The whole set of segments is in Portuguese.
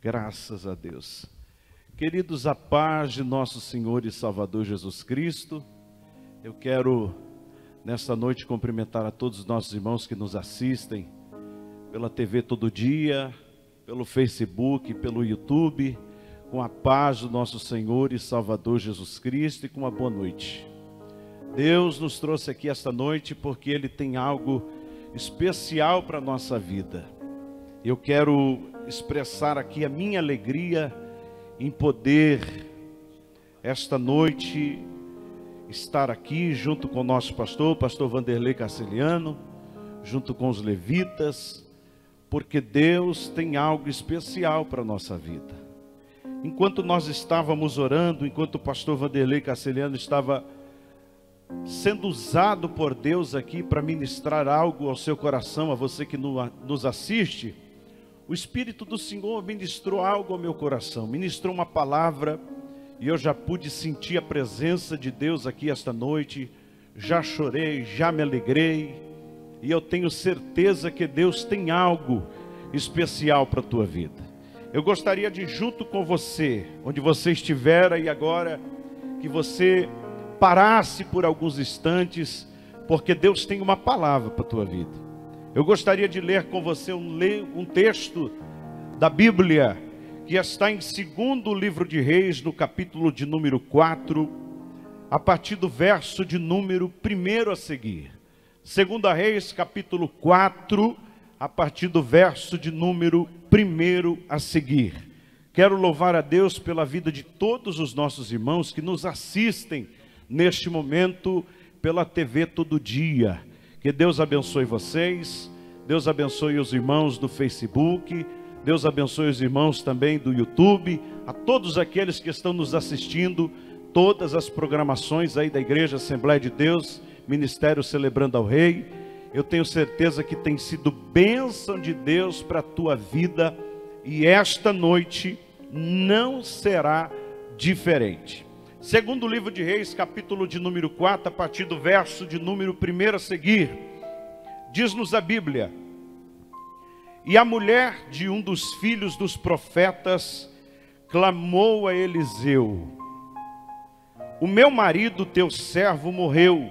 Graças a Deus. Queridos, a paz de nosso Senhor e Salvador Jesus Cristo, eu quero nesta noite cumprimentar a todos os nossos irmãos que nos assistem pela TV Todo Dia, pelo Facebook, pelo YouTube, com a paz do nosso Senhor e Salvador Jesus Cristo e com uma boa noite. Deus nos trouxe aqui esta noite porque Ele tem algo especial para a nossa vida. Eu quero expressar aqui a minha alegria em poder, esta noite, estar aqui junto com o nosso pastor Vanderlei Carceliano, junto com os levitas, porque Deus tem algo especial para a nossa vida. Enquanto nós estávamos orando, enquanto o pastor Vanderlei Carceliano estava sendo usado por Deus aqui para ministrar algo ao seu coração, a você que nos assiste, o Espírito do Senhor ministrou algo ao meu coração, ministrou uma palavra, e eu já pude sentir a presença de Deus aqui esta noite, já chorei, já me alegrei, e eu tenho certeza que Deus tem algo especial para a tua vida. Eu gostaria de, junto com você, onde você estiver aí agora, que você parasse por alguns instantes, porque Deus tem uma palavra para a tua vida. Eu gostaria de ler com você um texto da Bíblia, que está em 2º livro de Reis, no capítulo de número 4, a partir do verso de número 1 a seguir. 2 Reis, capítulo 4, a partir do verso de número 1 a seguir. Quero louvar a Deus pela vida de todos os nossos irmãos que nos assistem neste momento pela TV Todo Dia. Que Deus abençoe vocês, Deus abençoe os irmãos do Facebook, Deus abençoe os irmãos também do YouTube, a todos aqueles que estão nos assistindo, todas as programações aí da Igreja Assembleia de Deus, Ministério Celebrando ao Rei. Eu tenho certeza que tem sido bênção de Deus para a tua vida, e esta noite não será diferente. 2º livro de Reis, capítulo de número 4, a partir do verso de número 1 a seguir, diz-nos a Bíblia: e a mulher de um dos filhos dos profetas clamou a Eliseu: o meu marido, teu servo, morreu,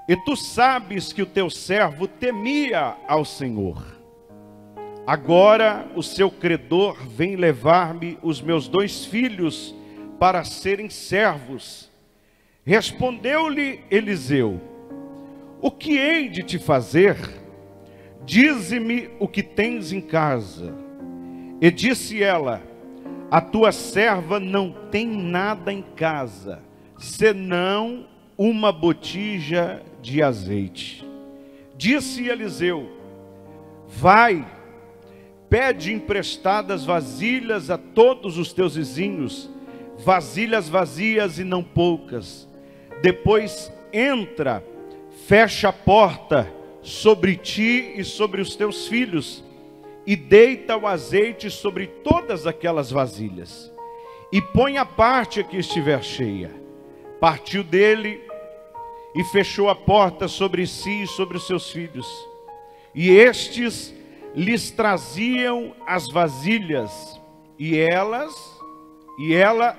e tu sabes que o teu servo temia ao Senhor. Agora o seu credor vem levar-me os meus 2 filhos para serem servos. Respondeu-lhe Eliseu: o que hei de te fazer? Dize-me o que tens em casa. E disse ela: a tua serva não tem nada em casa, senão uma botija de azeite. Disse Eliseu: vai, pede emprestadas vasilhas a todos os teus vizinhos, vasilhas vazias e não poucas. Depois entra, fecha a porta sobre ti e sobre os teus filhos, e deita o azeite sobre todas aquelas vasilhas, e põe a parte que estiver cheia. Partiu dele e fechou a porta sobre si e sobre os seus filhos, e estes lhes traziam as vasilhas, e ela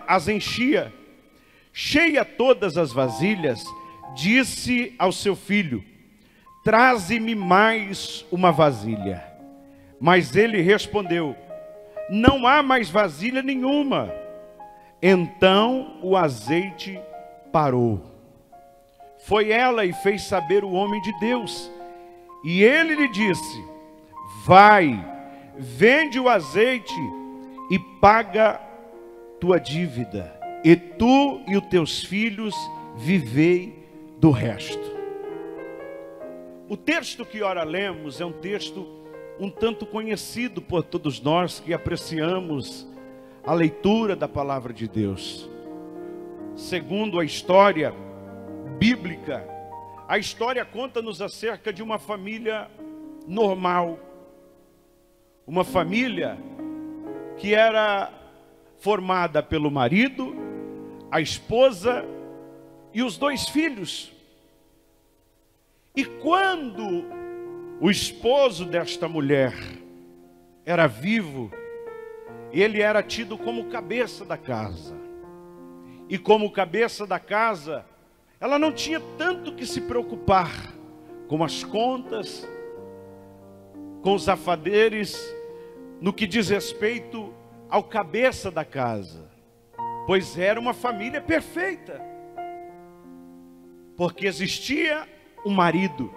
as enchia. Cheia todas as vasilhas, disse ao seu filho: traze-me mais uma vasilha. Mas ele respondeu: não há mais vasilha nenhuma. Então o azeite parou. Foi ela e fez saber o homem de Deus, e ele lhe disse: vai, vende o azeite e paga tua dívida, e tu e os teus filhos vivei do resto. O texto que ora lemos é um texto um tanto conhecido por todos nós que apreciamos a leitura da palavra de Deus. Segundo a história bíblica, a história conta-nos acerca de uma família normal, uma família que era formada pelo marido, a esposa e os 2 filhos. E quando o esposo desta mulher era vivo, ele era tido como cabeça da casa. E como cabeça da casa, ela não tinha tanto que se preocupar com as contas, com os afazeres, no que diz respeito ao cabeça da casa, pois era uma família perfeita, porque existia um marido.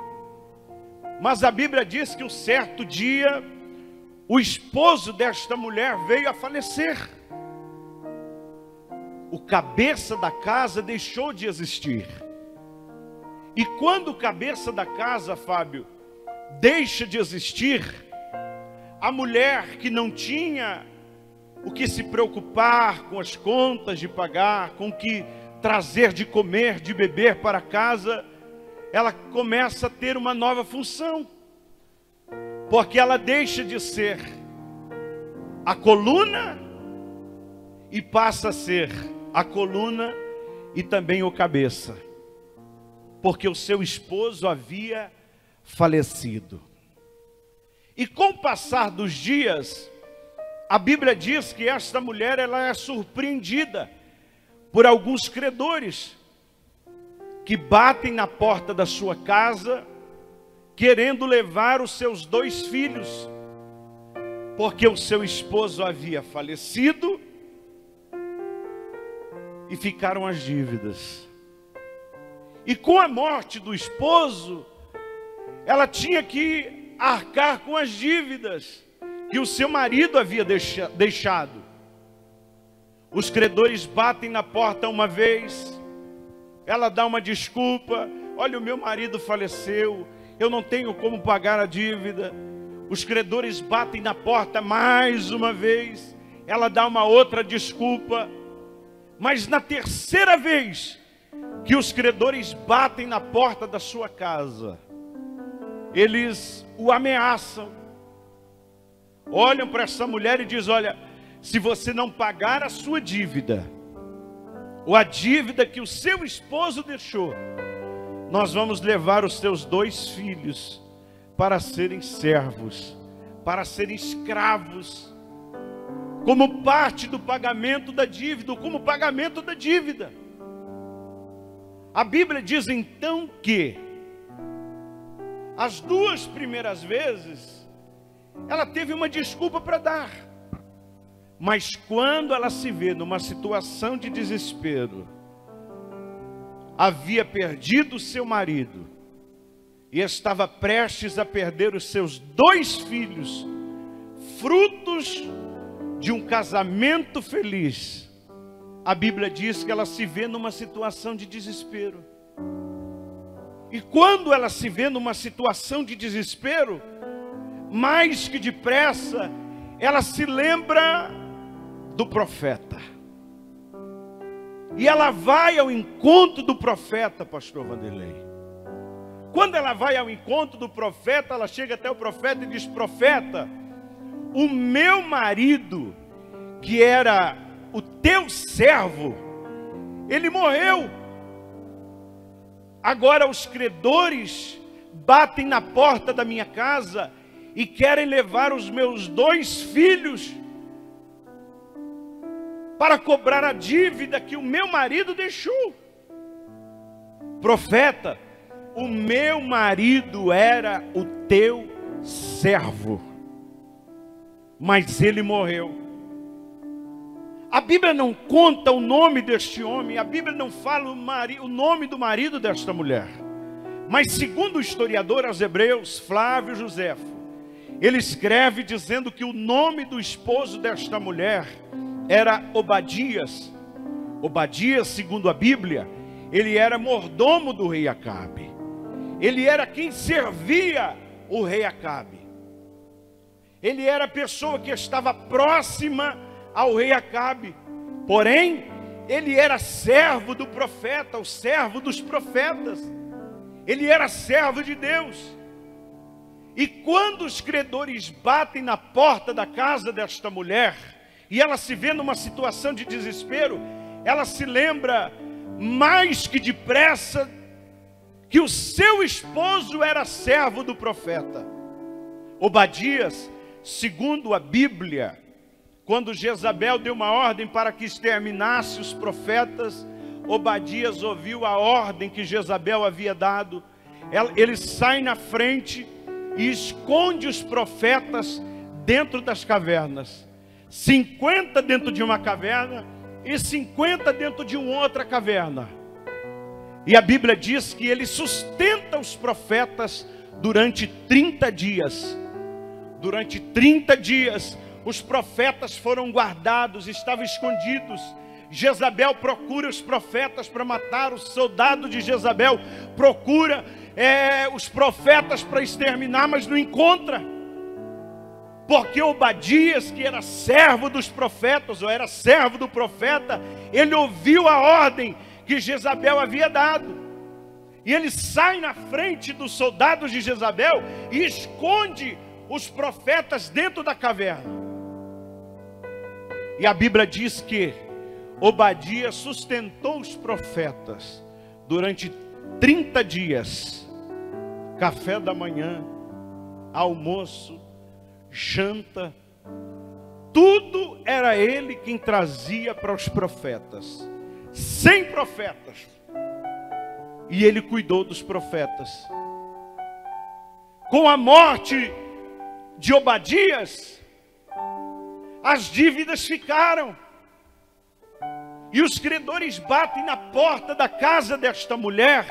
Mas a Bíblia diz que um certo dia, o esposo desta mulher veio a falecer. O cabeça da casa deixou de existir. E quando o cabeça da casa, Fábio, deixa de existir, a mulher que não tinha o que se preocupar com as contas de pagar, com o que trazer de comer, de beber para casa, ela começa a ter uma nova função. Porque ela deixa de ser a coluna e passa a ser a coluna e também o cabeça. Porque o seu esposo havia falecido. E com o passar dos dias, a Bíblia diz que esta mulher ela é surpreendida por alguns credores que batem na porta da sua casa querendo levar os seus 2 filhos, porque o seu esposo havia falecido e ficaram as dívidas. E com a morte do esposo, ela tinha que arcar com as dívidas que o seu marido havia deixado. Os credores batem na porta uma vez, ela dá uma desculpa: olha, o meu marido faleceu, eu não tenho como pagar a dívida. Os credores batem na porta mais uma vez, ela dá uma outra desculpa. Mas na terceira vez que os credores batem na porta da sua casa, eles o ameaçam. Olham para essa mulher e dizem: olha, se você não pagar a sua dívida, ou a dívida que o seu esposo deixou, nós vamos levar os seus 2 filhos para serem servos, para serem escravos, como parte do pagamento da dívida, ou como pagamento da dívida. A Bíblia diz então que as 2 primeiras vezes ela teve uma desculpa para dar, mas quando ela se vê numa situação de desespero, havia perdido o seu marido e estava prestes a perder os seus 2 filhos, frutos de um casamento feliz, a Bíblia diz que ela se vê numa situação de desespero. E quando ela se vê numa situação de desespero, mais que depressa, ela se lembra do profeta. E ela vai ao encontro do profeta, pastor Vanderlei. Quando ela vai ao encontro do profeta, ela chega até o profeta e diz: profeta, o meu marido, que era o teu servo, ele morreu. Agora os credores batem na porta da minha casa e querem levar os meus 2 filhos para cobrar a dívida que o meu marido deixou. Profeta, o meu marido era o teu servo, mas ele morreu. A Bíblia não conta o nome deste homem, a Bíblia não fala o nome do marido desta mulher. Mas segundo o historiador aos Hebreus, Flávio Joséfo, ele escreve dizendo que o nome do esposo desta mulher era Obadias. Obadias, segundo a Bíblia, ele era mordomo do rei Acabe. Ele era quem servia o rei Acabe. Ele era a pessoa que estava próxima ao rei Acabe. Porém, ele era servo do profeta, o servo dos profetas. Ele era servo de Deus. E quando os credores batem na porta da casa desta mulher, e ela se vê numa situação de desespero, ela se lembra mais que depressa que o seu esposo era servo do profeta. Obadias, segundo a Bíblia, quando Jezabel deu uma ordem para que exterminasse os profetas, Obadias ouviu a ordem que Jezabel havia dado. Ele sai na frente e esconde os profetas dentro das cavernas. 50 dentro de uma caverna e 50 dentro de uma outra caverna. E a Bíblia diz que ele sustenta os profetas durante 30 dias. Durante 30 dias, os profetas foram guardados, estavam escondidos. Jezabel procura os profetas para matar, os soldados de Jezabel procura os profetas para exterminar, mas não encontra. Porque Obadias, que era servo dos profetas, ou era servo do profeta, ele ouviu a ordem que Jezabel havia dado. E ele sai na frente dos soldados de Jezabel e esconde os profetas dentro da caverna. E a Bíblia diz que Obadias sustentou os profetas durante 30 dias. Café da manhã, almoço, janta, tudo era ele quem trazia para os profetas. 100 profetas. E ele cuidou dos profetas. Com a morte de Obadias, as dívidas ficaram. E os credores batem na porta da casa desta mulher,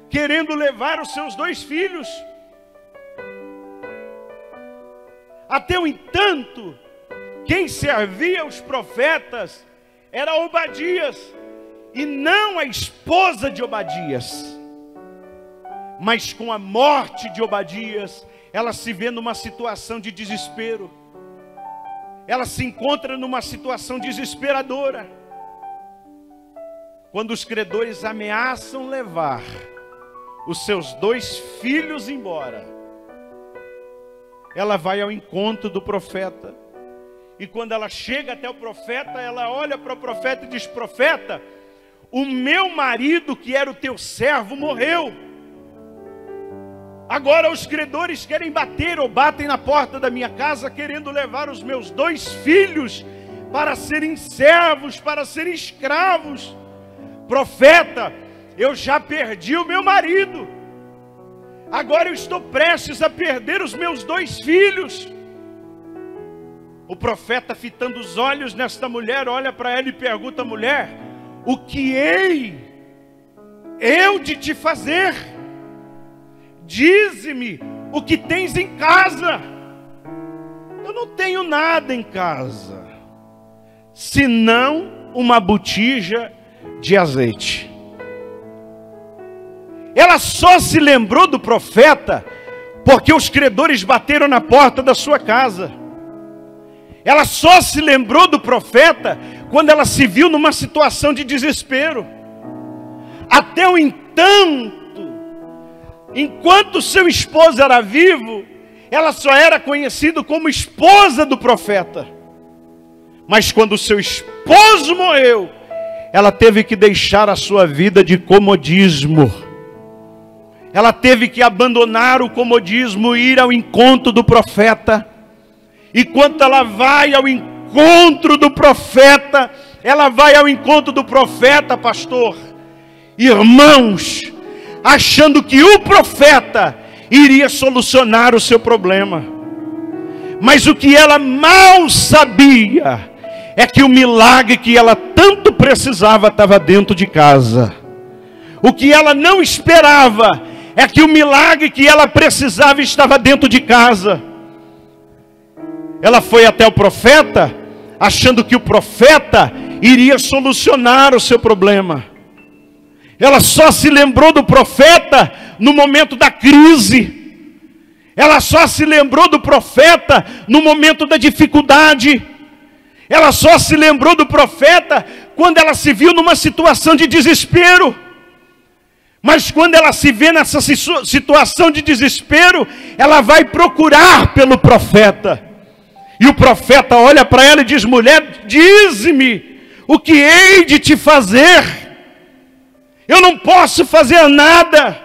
querendo levar os seus 2 filhos. Até o entanto, quem servia os profetas era Obadias, e não a esposa de Obadias. Mas com a morte de Obadias, ela se vê numa situação de desespero. Ela se encontra numa situação desesperadora. Quando os credores ameaçam levar os seus 2 filhos embora, ela vai ao encontro do profeta. E quando ela chega até o profeta, ela olha para o profeta e diz: profeta, o meu marido, que era o teu servo, morreu. Agora os credores querem bater ou batem na porta da minha casa, querendo levar os meus 2 filhos para serem servos, para serem escravos. Profeta, eu já perdi o meu marido. Agora eu estou prestes a perder os meus 2 filhos. O profeta, fitando os olhos nesta mulher, olha para ela e pergunta: mulher, o que hei eu de te fazer? Dize-me o que tens em casa. Eu não tenho nada em casa, senão uma botija de azeite. Ela só se lembrou do profeta porque os credores bateram na porta da sua casa. Ela só se lembrou do profeta quando ela se viu numa situação de desespero. Até o entanto, enquanto seu esposo era vivo, ela só era conhecida como esposa do profeta. Mas quando seu esposo morreu, ela teve que deixar a sua vida de comodismo. Ela teve que abandonar o comodismo e ir ao encontro do profeta. E quando ela vai ao encontro do profeta, pastor, irmãos, achando que o profeta iria solucionar o seu problema. Mas o que ela mal sabia é que o milagre que ela tanto precisava estava dentro de casa. O que ela não esperava é que o milagre que ela precisava estava dentro de casa. Ela foi até o profeta, achando que o profeta iria solucionar o seu problema. Ela só se lembrou do profeta no momento da crise. Ela só se lembrou do profeta no momento da dificuldade. Ela só se lembrou do profeta quando ela se viu numa situação de desespero. Mas quando ela se vê nessa situação de desespero, ela vai procurar pelo profeta. E o profeta olha para ela e diz: mulher, dize-me o que hei de te fazer. Eu não posso fazer nada.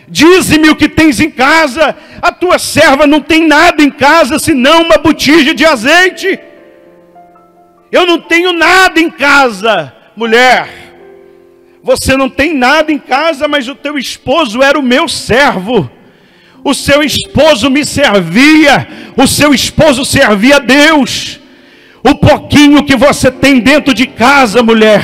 Dize-me o que tens em casa. A tua serva não tem nada em casa, senão uma botija de azeite. Eu não tenho nada em casa. Mulher, você não tem nada em casa, mas o teu esposo era o meu servo. O seu esposo me servia. O seu esposo servia a Deus. O pouquinho que você tem dentro de casa, mulher,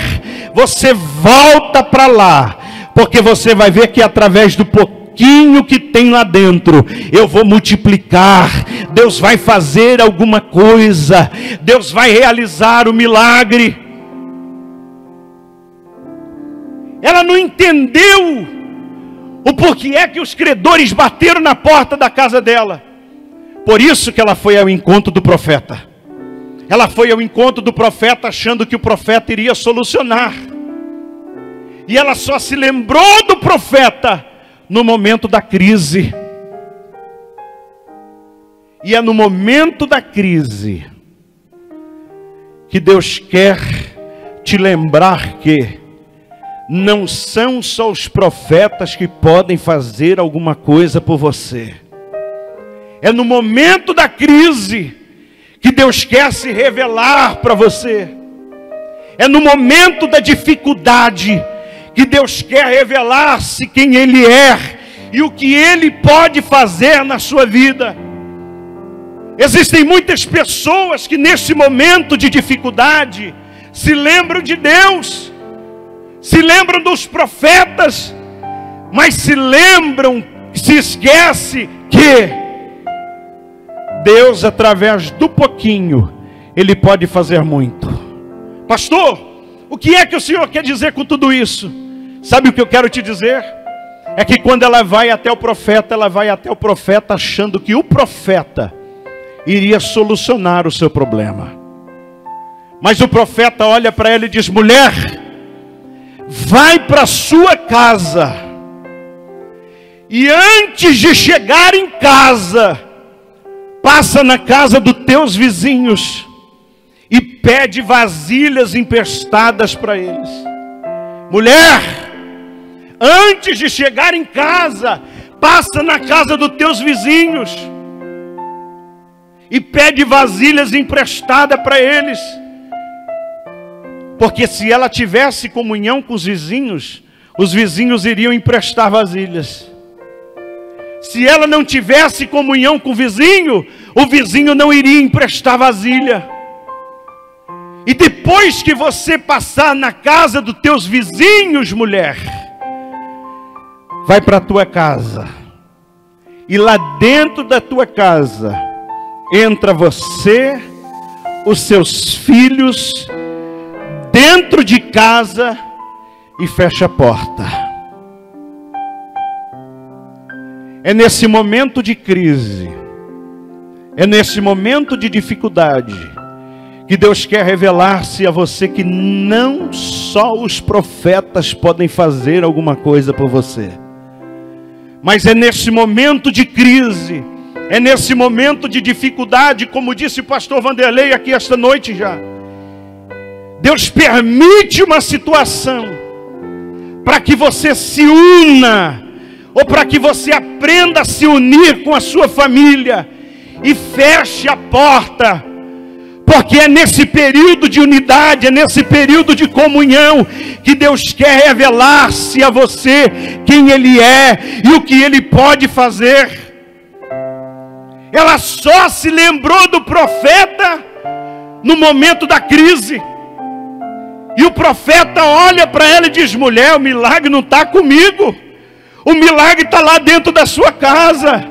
você volta para lá, porque você vai ver que através do pouquinho que tem lá dentro, eu vou multiplicar. Deus vai fazer alguma coisa. Deus vai realizar o milagre. Ela não entendeu o porquê é que os credores bateram na porta da casa dela. Por isso que ela foi ao encontro do profeta. Ela foi ao encontro do profeta achando que o profeta iria solucionar. E ela só se lembrou do profeta no momento da crise. E é no momento da crise que Deus quer te lembrar que não são só os profetas que podem fazer alguma coisa por você. É no momento da crise que Deus quer se revelar para você. É no momento da dificuldade que Deus quer revelar-se quem Ele é e o que Ele pode fazer na sua vida. Existem muitas pessoas que nesse momento de dificuldade se lembram de Deus, se lembram dos profetas, mas se esquece que Deus, através do pouquinho, Ele pode fazer muito. Pastor, o que é que o Senhor quer dizer com tudo isso? Sabe o que eu quero te dizer? É que quando ela vai até o profeta, ela vai até o profeta achando que o profeta iria solucionar o seu problema. Mas o profeta olha para ela e diz: mulher, vai para a sua casa, e antes de chegar em casa, passa na casa dos teus vizinhos e pede vasilhas emprestadas para eles. Mulher, antes de chegar em casa, passa na casa dos teus vizinhos e pede vasilhas emprestadas para eles. Porque se ela tivesse comunhão com os vizinhos iriam emprestar vasilhas. Se ela não tivesse comunhão com o vizinho não iria emprestar vasilha. E depois que você passar na casa dos teus vizinhos, mulher, vai para a tua casa. E lá dentro da tua casa, entra você, os seus filhos, dentro de casa e fecha a porta. É nesse momento de crise, é nesse momento de dificuldade, que Deus quer revelar-se a você que não só os profetas podem fazer alguma coisa por você, mas é nesse momento de crise, é nesse momento de dificuldade, como disse o pastor Vanderlei aqui esta noite já. Deus permite uma situação para que você se una, ou para que você aprenda a se unir com a sua família e feche a porta, porque é nesse período de unidade, é nesse período de comunhão que Deus quer revelar-se a você quem Ele é e o que Ele pode fazer. Ela só se lembrou do profeta no momento da crise. E o profeta olha para ela e diz: mulher, o milagre não está comigo. O milagre está lá dentro da sua casa.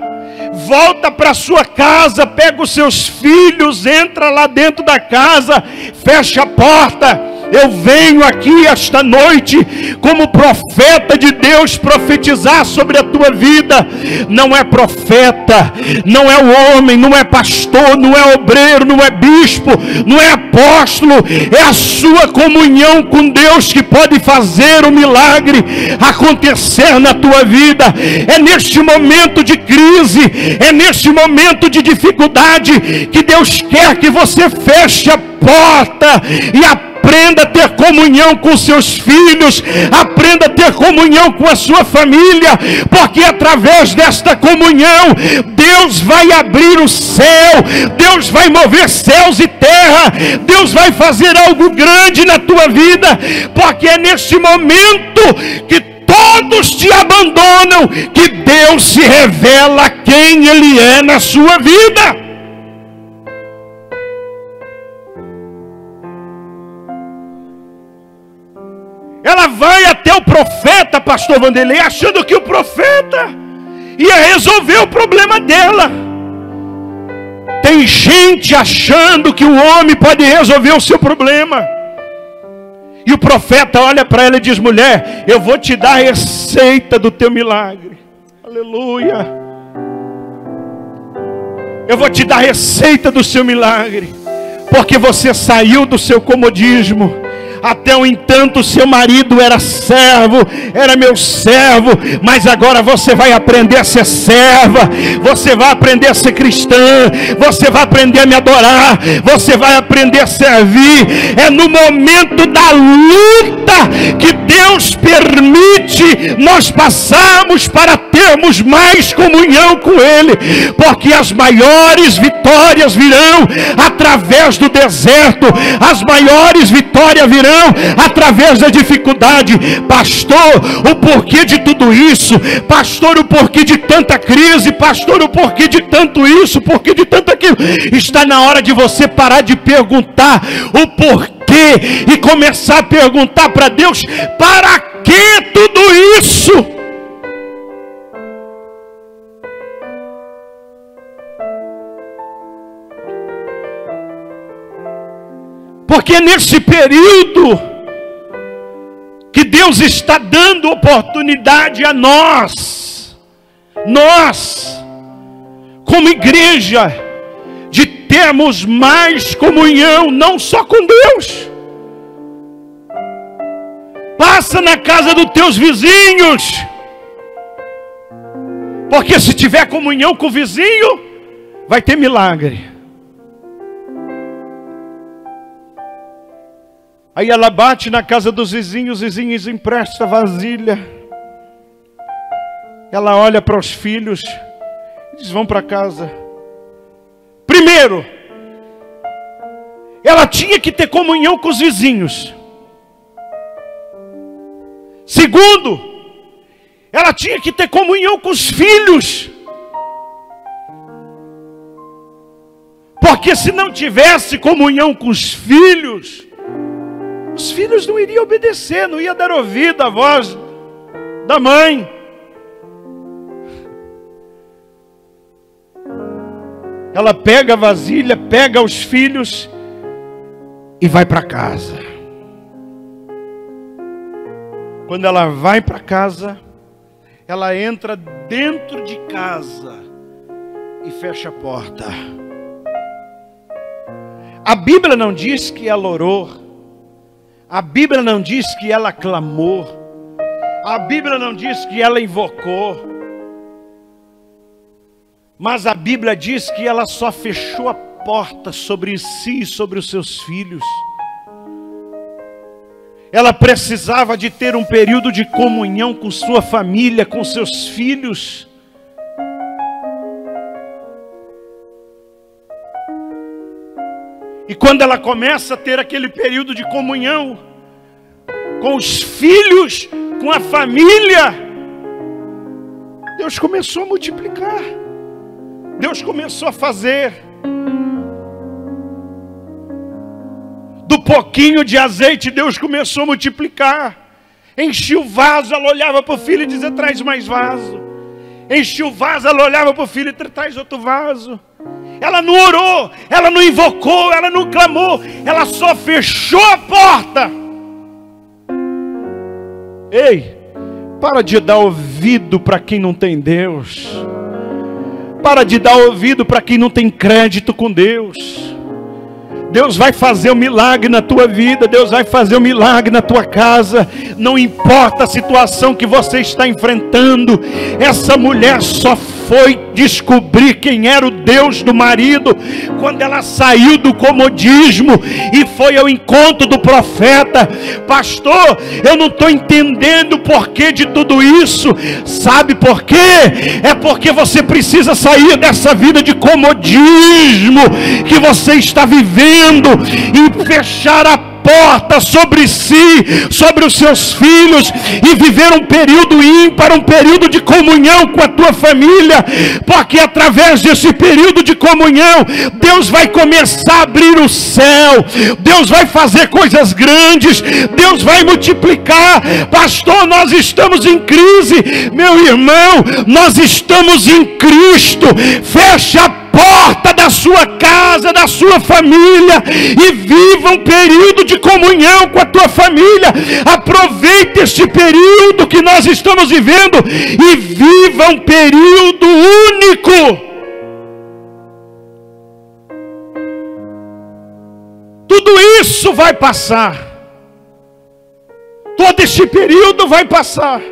Volta para sua casa, pega os seus filhos, entra lá dentro da casa, fecha a porta. Eu venho aqui esta noite como profeta de Deus profetizar sobre a tua vida. Não é profeta, não é o homem, não é pastor, não é obreiro, não é bispo, não é apóstolo. É a sua comunhão com Deus que pode fazer o milagre acontecer na tua vida. É neste momento de crise, é neste momento de dificuldade que Deus quer que você feche a porta e aprenda aprenda a ter comunhão com seus filhos, aprenda a ter comunhão com a sua família, porque através desta comunhão, Deus vai abrir o céu, Deus vai mover céus e terra, Deus vai fazer algo grande na tua vida, porque é neste momento que todos te abandonam, que Deus se revela quem Ele é na sua vida. Ela vai até o profeta, pastor Vanderlei, achando que o profeta ia resolver o problema dela. Tem gente achando que o homem pode resolver o seu problema. E o profeta olha para ela e diz: mulher, eu vou te dar a receita do teu milagre. Aleluia. Eu vou te dar a receita do seu milagre, porque você saiu do seu comodismo. Até o entanto, seu marido era servo, era meu servo, mas agora você vai aprender a ser serva, você vai aprender a ser cristã, você vai aprender a me adorar, você vai aprender a servir. É no momento da luta que Deus permite nós passarmos para termos mais comunhão com Ele, porque as maiores vitórias virão através do deserto, as maiores vitórias virão através da dificuldade. Pastor, o porquê de tudo isso? Pastor, o porquê de tanta crise? Pastor, o porquê de tanto isso? O porquê de tanto aquilo? Está na hora de você parar de perguntar o porquê e começar a perguntar para Deus: para que tudo isso? Porque nesse período que Deus está dando oportunidade a nós, como igreja, de termos mais comunhão, não só com Deus. Passa na casa dos teus vizinhos, porque se tiver comunhão com o vizinho, vai ter milagre. Aí ela bate na casa dos vizinhos, os vizinhos emprestam vasilha. Ela olha para os filhos e diz: vão para casa. Primeiro, ela tinha que ter comunhão com os vizinhos. Segundo, ela tinha que ter comunhão com os filhos. Porque se não tivesse comunhão com os filhos não iriam obedecer, não ia dar ouvido à voz da mãe. Ela pega a vasilha, pega os filhos e vai para casa. Quando ela vai para casa, ela entra dentro de casa e fecha a porta. A Bíblia não diz que ela orou. A Bíblia não diz que ela clamou. A Bíblia não diz que ela invocou. Mas a Bíblia diz que ela só fechou a porta sobre si e sobre os seus filhos. Ela precisava de ter um período de comunhão com sua família, com seus filhos. E quando ela começa a ter aquele período de comunhão com os filhos, com a família, Deus começou a multiplicar. Deus começou a fazer. Do pouquinho de azeite, Deus começou a multiplicar. Enchia o vaso, ela olhava para o filho e dizia: traz mais vaso. Enchia o vaso, ela olhava para o filho e traz outro vaso. Ela não orou, ela não invocou, ela não clamou, ela só fechou a porta. Ei, para de dar ouvido para quem não tem Deus. Para de dar ouvido para quem não tem crédito com Deus. Deus vai fazer um milagre na tua vida, Deus vai fazer um milagre na tua casa. Não importa a situação que você está enfrentando, essa mulher só foi descobrir quem era o Deus do marido, quando ela saiu do comodismo e foi ao encontro do profeta. Pastor, eu não estou entendendo o porquê de tudo isso. Sabe por quê? É porque você precisa sair dessa vida de comodismo que você está vivendo e fechar a porta sobre si, sobre os seus filhos, e viver um período ímpar, um período de comunhão com a tua família, porque através desse período de comunhão, Deus vai começar a abrir o céu, Deus vai fazer coisas grandes, Deus vai multiplicar. Pastor, nós estamos em crise. Meu irmão, nós estamos em Cristo. Fecha a porta da sua casa, da sua família, e viva um período de comunhão com a tua família. Aproveite este período que nós estamos vivendo e viva um período único. Tudo isso vai passar, todo este período vai passar,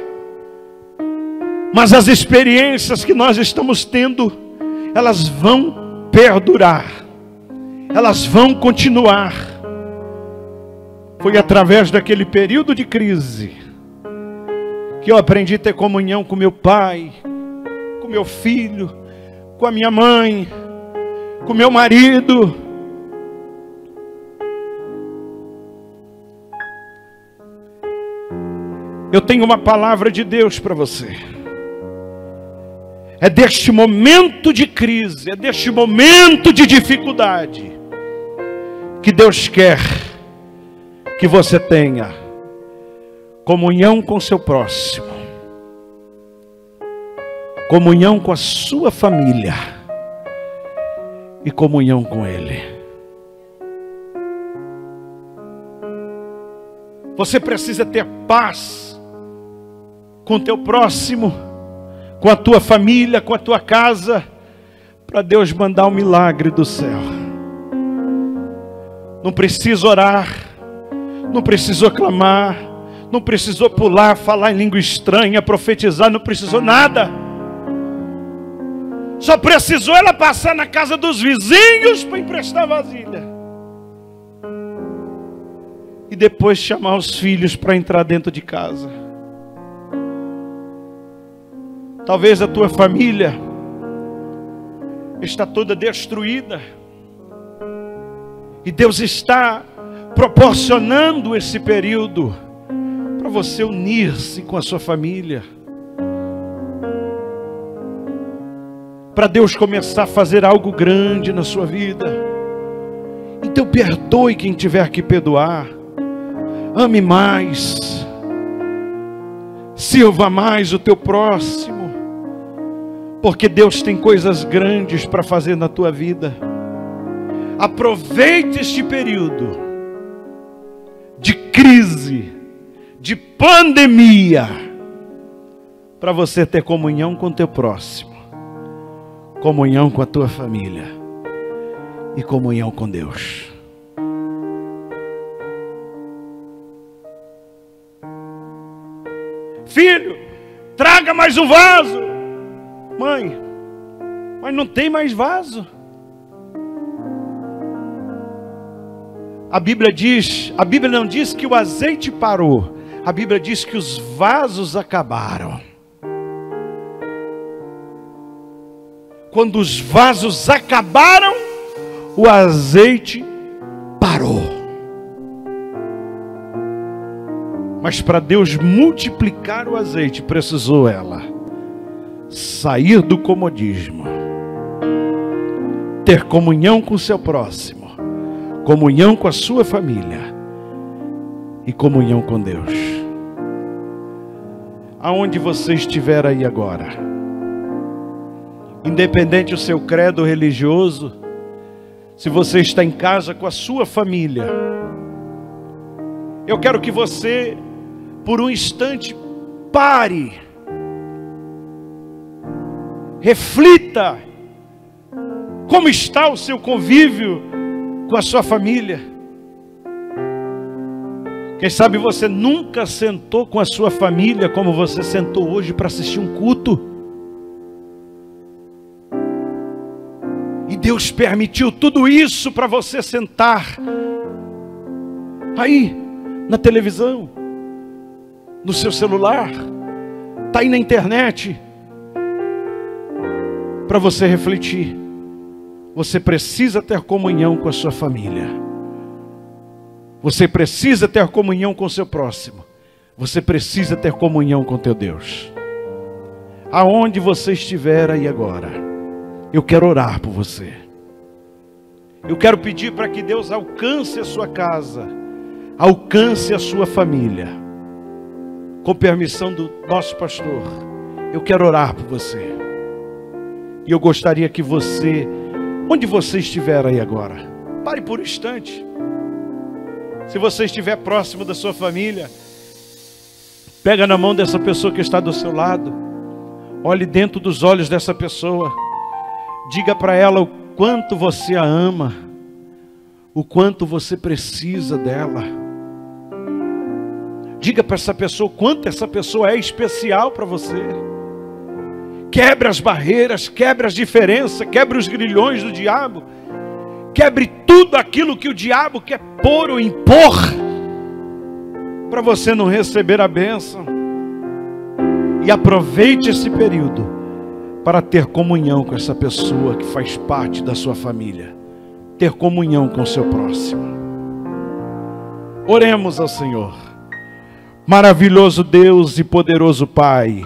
mas as experiências que nós estamos tendo, elas vão perdurar, elas vão continuar. Foi através daquele período de crise que eu aprendi a ter comunhão com meu pai, com meu filho, com a minha mãe, com meu marido. Eu tenho uma palavra de Deus para você. É deste momento de crise, é deste momento de dificuldade, que Deus quer que você tenha comunhão com seu próximo, comunhão com a sua família e comunhão com Ele. Você precisa ter paz com teu próximo, com a tua família, com a tua casa, para Deus mandar um milagre do céu. Não precisa orar, não precisou clamar, não precisou pular, falar em língua estranha, profetizar, não precisou nada. Só precisou ela passar na casa dos vizinhos para emprestar vasilha. E depois chamar os filhos para entrar dentro de casa. Talvez a tua família está toda destruída, e Deus está proporcionando esse período para você unir-se com a sua família, para Deus começar a fazer algo grande na sua vida. Então perdoe quem tiver que perdoar, ame mais, sirva mais o teu próximo, porque Deus tem coisas grandes para fazer na tua vida. Aproveite este período de crise, de pandemia, para você ter comunhão com o teu próximo, comunhão com a tua família e comunhão com Deus. Filho, traga mais um vaso. Mãe, mas não tem mais vaso. A Bíblia não diz que o azeite parou. A Bíblia diz que os vasos acabaram. Quando os vasos acabaram, o azeite parou. Mas para Deus multiplicar o azeite, precisou ela sair do comodismo, ter comunhão com o seu próximo, comunhão com a sua família e comunhão com Deus. Aonde você estiver aí agora, independente do seu credo religioso, se você está em casa com a sua família, eu quero que você, por um instante, pare, reflita como está o seu convívio com a sua família. Quem sabe você nunca sentou com a sua família como você sentou hoje para assistir um culto. Deus permitiu tudo isso para você sentar aí na televisão, no seu celular, está aí na internet, para você refletir. Você precisa ter comunhão com a sua família. Você precisa ter comunhão com o seu próximo. Você precisa ter comunhão com teu Deus. Aonde você estiver aí agora, eu quero orar por você. Eu quero pedir para que Deus alcance a sua casa, alcance a sua família. Com permissão do nosso pastor, eu quero orar por você. E eu gostaria que você, onde você estiver aí agora, pare por um instante. Se você estiver próximo da sua família, pega na mão dessa pessoa que está do seu lado. Olhe dentro dos olhos dessa pessoa. Diga para ela o quanto você a ama, o quanto você precisa dela. Diga para essa pessoa o quanto essa pessoa é especial para você. Quebre as barreiras, quebre as diferenças, quebre os grilhões do diabo. Quebre tudo aquilo que o diabo quer pôr ou impor, para você não receber a bênção. E aproveite esse período para ter comunhão com essa pessoa que faz parte da sua família. Ter comunhão com o seu próximo. Oremos ao Senhor. Maravilhoso Deus e poderoso Pai,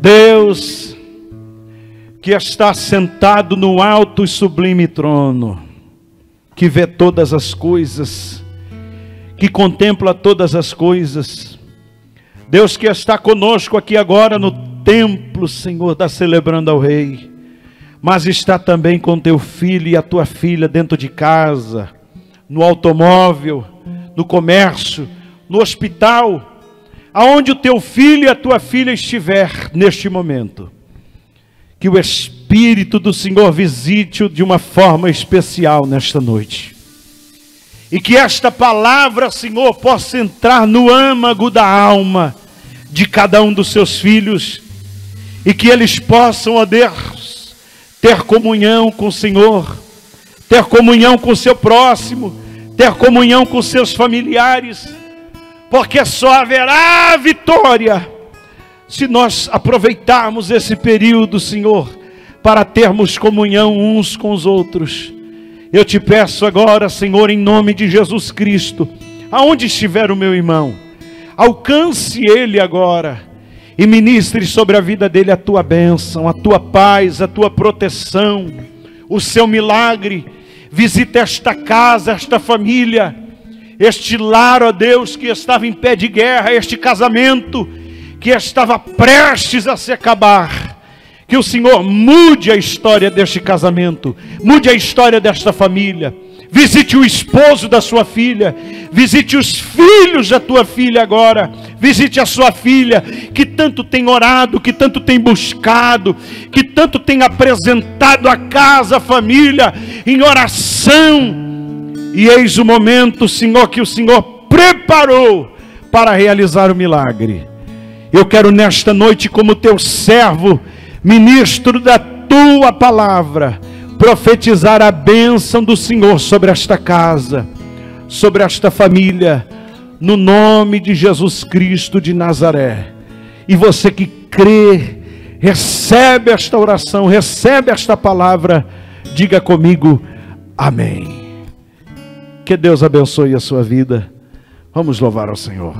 Deus que está sentado no alto e sublime trono, que vê todas as coisas, que contempla todas as coisas. Deus que está conosco aqui agora no templo, Senhor, está celebrando ao Rei, mas está também com teu filho e a tua filha dentro de casa, no automóvel, no comércio, no hospital, aonde o teu filho e a tua filha estiver neste momento. Que o Espírito do Senhor visite-o de uma forma especial nesta noite. E que esta palavra, Senhor, possa entrar no âmago da alma de cada um dos seus filhos. E que eles possam, ó Deus, ter comunhão com o Senhor, ter comunhão com o seu próximo, ter comunhão com seus familiares. Porque só haverá vitória se nós aproveitarmos esse período, Senhor, para termos comunhão uns com os outros. Eu te peço agora, Senhor, em nome de Jesus Cristo, aonde estiver o meu irmão, alcance ele agora e ministre sobre a vida dele a tua bênção, a tua paz, a tua proteção, o seu milagre. Visita esta casa, esta família, este lar, ó Deus, que estava em pé de guerra, este casamento que estava prestes a se acabar. Que o Senhor mude a história deste casamento, mude a história desta família. Visite o esposo da sua filha, visite os filhos da tua filha agora, visite a sua filha, que tanto tem orado, que tanto tem buscado, que tanto tem apresentado a casa, a família, em oração. E eis o momento, Senhor, que o Senhor preparou para realizar o milagre. Eu quero nesta noite, como teu servo, ministro da tua palavra, profetizar a bênção do Senhor sobre esta casa, sobre esta família, no nome de Jesus Cristo de Nazaré. E você que crê, recebe esta oração, recebe esta palavra, diga comigo, amém. Que Deus abençoe a sua vida. Vamos louvar ao Senhor.